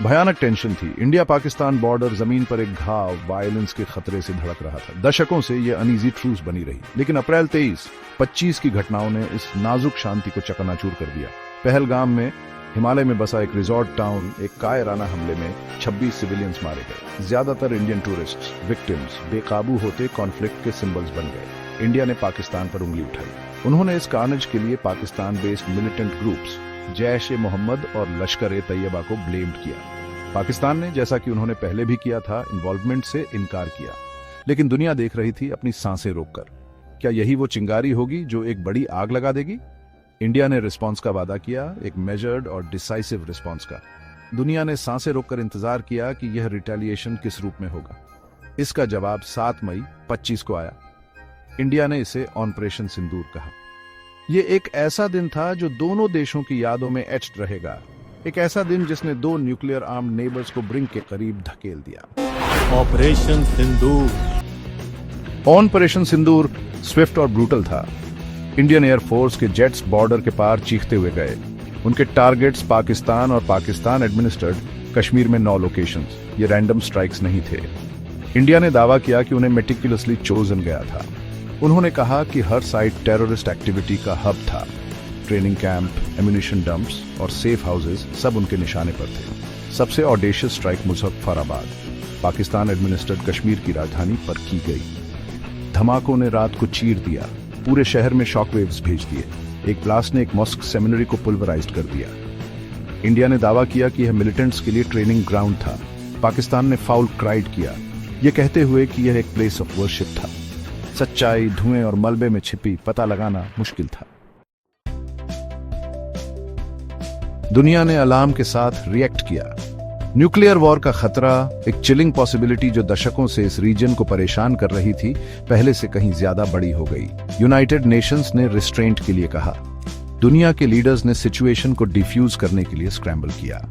भयानक टेंशन थी। India Pakistan border जमीन पर एक घाव वायलेंस के खतरे से धड़क रहा था। दशकों से यह अनईजी ट्रूस बनी रही, लेकिन अप्रैल 23-25 की घटनाओं ने इस नाजुक शांति को चकनाचूर कर दिया। पहलगाम में हिमालय में बसा एक रिजॉर्ट टाउन एक कायराना हमले में 26 सिविलियंस मारे गए। ज्यादातर इंडियन टूरिस्ट्स विक्टिम्स बेकाबू होते कॉन्फ्लिक्ट के सिंबल्स बन गए। इंडिया ने पाकिस्तान पर उंगली उठाई। उन्होंने इस कार्नेज के लिए Pakistan based militant groups Jaish-e-Mohammed और लश्कर-ए-तैयबा को ब्लेम्ड किया। पाकिस्तान ने, जैसा कि उन्होंने पहले भी किया था, इन्वॉल्वमेंट से इनकार किया। लेकिन दुनिया देख रही थी अपनी सांसें रोककर। क्या यही वो चिंगारी होगी जो एक बड़ी आग लगा देगी? इंडिया ने रिस्पॉन्स का वादा किया, एक मेजर्ड और डिसाइसिव रिस्पॉन्स का। दुनिया ने सांसें रोककर इंतजार किया कि यह रिटेलिएशन किस रूप में होगा। इसका जवाब 7 मई 25 को आया। इंडिया ने इसे ऑपरेशन सिंदूर कहा। यह एक ऐसा दिन था जो दोनों देशों की यादों में एच्ड रहेगा। एक ऐसा दिन जिसने 2 न्यूक्लियर आर्म्ड नेबर्स को ब्रिंक के करीब धकेल दिया। ऑपरेशन सिंदूर। ऑपरेशन सिंदूर स्विफ्ट और ब्रूटल था। इंडियन एयरफोर्स के जेट्स बॉर्डर के पार चीखते हुए गए। उनके टारगेट्स पाकिस्तान और पाकिस्तान एडमिनिस्ट्रेड कश्मीर में 9 लोकेशंस। ये रैंडम स्ट्राइक्स नहीं थे। इंडिया ने दावा किया कि उन्हें मेटिकुलसली चोजन गया था। उन्होंने कहा कि हर साइट टेररिस्ट एक्टिविटी का हब था। ट्रेनिंग कैंप, एम्यूनिशन डंप्स और सेफ हाउसेस सब उनके निशाने पर थे। सबसे audacious strike Muzaffarabad, Pakistan administered Kashmir की राजधानी पर की गई। धमाकों ने रात को चीर दिया, पूरे शहर में शॉकवेव्स भेज दिए। एक ब्लास्ट ने एक मॉस्क सेमिनरी को पुल्वराइज्ड कर दिया। इंडिया ने दावा किया कि यह मिलिटेंट्स के लिए ट्रेनिंग ग्राउंड था। पाकिस्तान ने फाउल क्राइड किया, यह कहते हुए कि यह एक प्लेस ऑफ वर्शिप था। सच्चाई धुएं और मलबे में छिपी, पता लगाना मुश्किल था। दुनिया ने अलार्म के साथ रिएक्ट किया। न्यूक्लियर वॉर का खतरा, एक चिलिंग पॉसिबिलिटी जो दशकों से इस रीजन को परेशान कर रही थी, पहले से कहीं ज्यादा बड़ी हो गई। यूनाइटेड नेशंस ने रिस्ट्रेंट के लिए कहा। दुनिया के लीडर्स ने सिचुएशन को डिफ्यूज करने के लिए स्क्रैम्बल किया।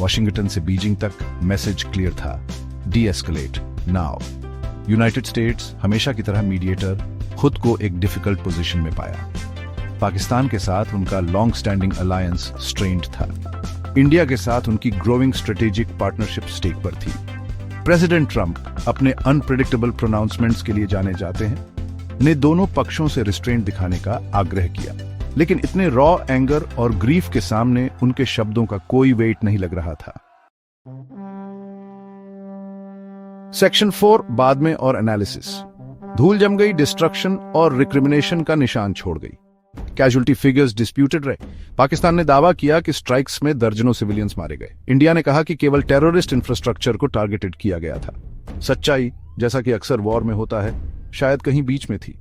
वॉशिंगटन से बीजिंग तक मैसेज क्लियर था, D escalate now. United states, हमेशा की तरह मीडिएटर, खुद को एक डिफिकल्ट पोजीशन में पाया। पाकिस्तान के साथ उनका लॉन्ग स्टैंडिंग अलायंस स्ट्रेन्ड था। इंडिया के साथ उनकी ग्रोइंग स्ट्रेटेजिक पार्टनरशिप स्टेक पर थी। प्रेसिडेंट ट्रंप, अपने अनप्रेडिक्टेबल प्रोनाउंसमेंट्स के लिए जाने जाते हैं, ने दोनों पक्षों से रिस्ट्रेंट दिखाने का आग्रह किया। लेकिन इतने रॉ एंगर और ग्रीफ के सामने उनके शब्दों का कोई वेट नहीं लग रहा था। सेक्शन 4 बाद में और एनालिसिस। धूल जम गई, डिस्ट्रक्शन और रिक्रिमिनेशन का निशान छोड़ गई। कैजुअल्टी फिगर्स डिस्प्यूटेड रहे। पाकिस्तान ने दावा किया कि स्ट्राइक्स में दर्जनों सिविलियंस मारे गए। इंडिया ने कहा कि केवल टेररिस्ट इंफ्रास्ट्रक्चर को टारगेटेड किया गया था। सच्चाई, जैसा कि अक्सर वॉर में होता है, शायद कहीं बीच में थी।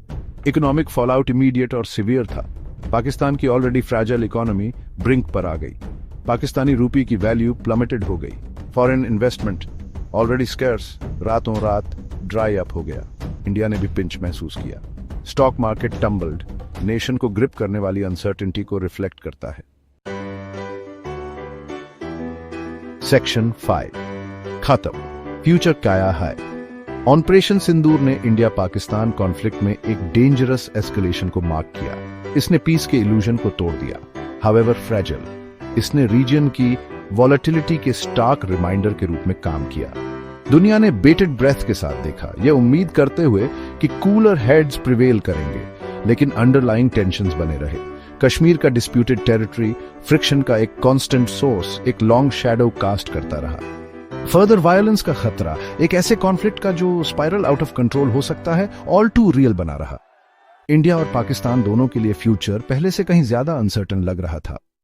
इकोनॉमिक फॉलआउट इमीडिएट और सिवियर था। पाकिस्तान की ऑलरेडी फ्रैजाइल इकोनॉमी ब्रिंक पर आ गई। पाकिस्तानी रूपी की वैल्यू प्लमेटेड हो गई। फॉरेन इन्वेस्टमेंट ऑलरेडी स्कैर्स रातों रात ड्राई अप हो गया। इंडिया ने भी पिंच महसूस किया। स्टॉक मार्केट टम्बल्ड, नेशन को ग्रिप करने वाली अनसर्टेनिटी को रिफ्लेक्ट करता है। सेक्शन 5 खत्म, फ्यूचर काया है। ऑपरेशन सिंदूर ने इंडिया पाकिस्तान कॉन्फ्लिक्ट में एक डेंजरस एस्केलेशन को मार्क किया। इसने पीस के इल्यूजन को तोड़ दिया। हाउएवर फ्रेजाइल, इसने रीजन की वॉलेटिलिटी के स्टार्क रिमाइंडर के रूप में काम किया। दुनिया ने बेटेड ब्रेथ के साथ देखा, यह उम्मीद करते हुए कि कूलर हेड्स प्रिवेल करेंगे, लेकिन अंडरलाइंग टेंशंस बने रहे। कश्मीर का डिस्प्यूटेड टेरिटरी फ्रिक्शन का एक कांस्टेंट सोर्स, एक लॉन्ग शैडो कास्ट करता रहा। फर्दर वायलेंस का खतरा, एक ऐसे कॉन्फ्लिक्ट का जो स्पाइरल आउट ऑफ कंट्रोल हो सकता है, ऑल टू रियल बना रहा। इंडिया और पाकिस्तान दोनों के लिए फ्यूचर पहले से कहीं ज्यादा अनसर्टन लग रहा था।